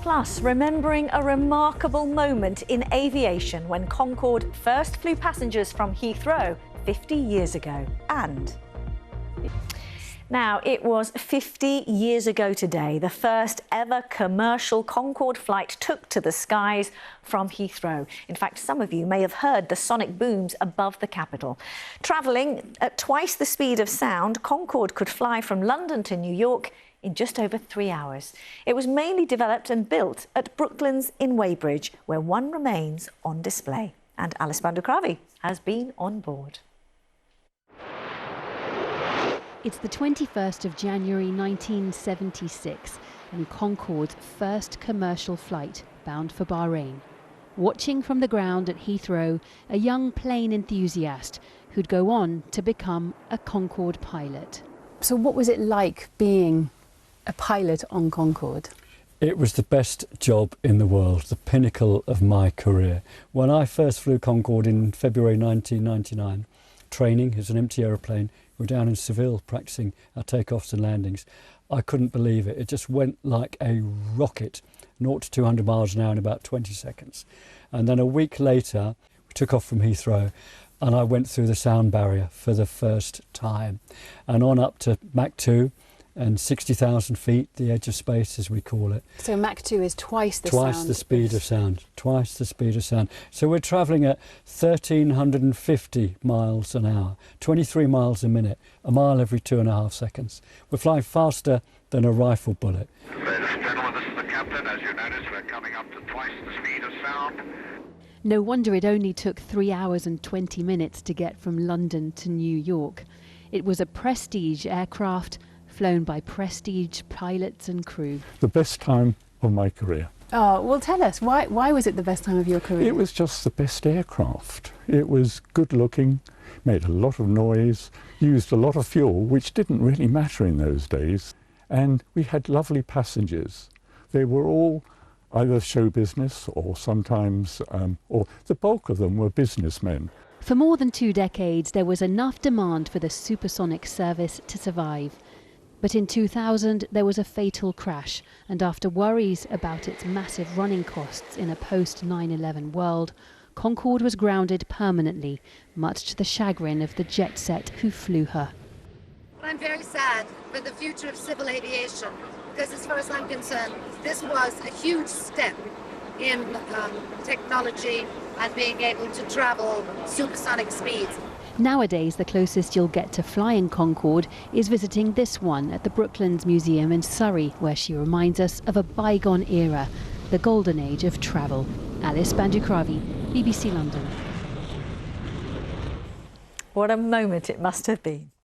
Plus, remembering a remarkable moment in aviation when Concorde first flew passengers from Heathrow 50 years ago. And now, it was 50 years ago today, the first ever commercial Concorde flight took to the skies from Heathrow. In fact, some of you may have heard the sonic booms above the capital. Travelling at twice the speed of sound, Concorde could fly from London to New York in just over 3 hours. It was mainly developed and built at Brooklands in Weybridge, where one remains on display. And Alice Bandukravi has been on board. It's the 21st of January 1976 and Concorde's first commercial flight bound for Bahrain. Watching from the ground at Heathrow, a young plane enthusiast who'd go on to become a Concorde pilot. So what was it like being a pilot on Concorde? It was the best job in the world, the pinnacle of my career. When I first flew Concorde in February 1999, training as an empty aeroplane, we were down in Seville practicing our takeoffs and landings. I couldn't believe it. It just went like a rocket, 0 to 200 miles an hour in about 20 seconds. And then a week later, we took off from Heathrow and I went through the sound barrier for the first time. And on up to Mach 2 and 60,000 feet, the edge of space as we call it. So Mach 2 is twice the Twice sound. the speed of sound, twice the speed of sound. So we're travelling at 1,350 miles an hour, 23 miles a minute, a mile every 2.5 seconds. We're flying faster than a rifle bullet. Ladies and gentlemen, this is the captain. As you notice, we're coming up to twice the speed of sound. No wonder it only took 3 hours and 20 minutes to get from London to New York. It was a prestige aircraft flown by prestige pilots and crew. The best time of my career. Oh, well, tell us, why was it the best time of your career? It was just the best aircraft. It was good looking, made a lot of noise, used a lot of fuel, which didn't really matter in those days. And we had lovely passengers. They were all either show business or sometimes, or the bulk of them were businessmen. For more than 2 decades, there was enough demand for the supersonic service to survive. But in 2000, there was a fatal crash, and after worries about its massive running costs in a post-9/11 world, Concorde was grounded permanently, much to the chagrin of the jet set who flew her. I'm very sad for the future of civil aviation, because as far as I'm concerned, this was a huge step in technology and being able to travel supersonic speeds. Nowadays, the closest you'll get to flying Concorde is visiting this one at the Brooklands Museum in Surrey, where she reminds us of a bygone era, the golden age of travel. Alice Bandukravi, BBC London. What a moment it must have been.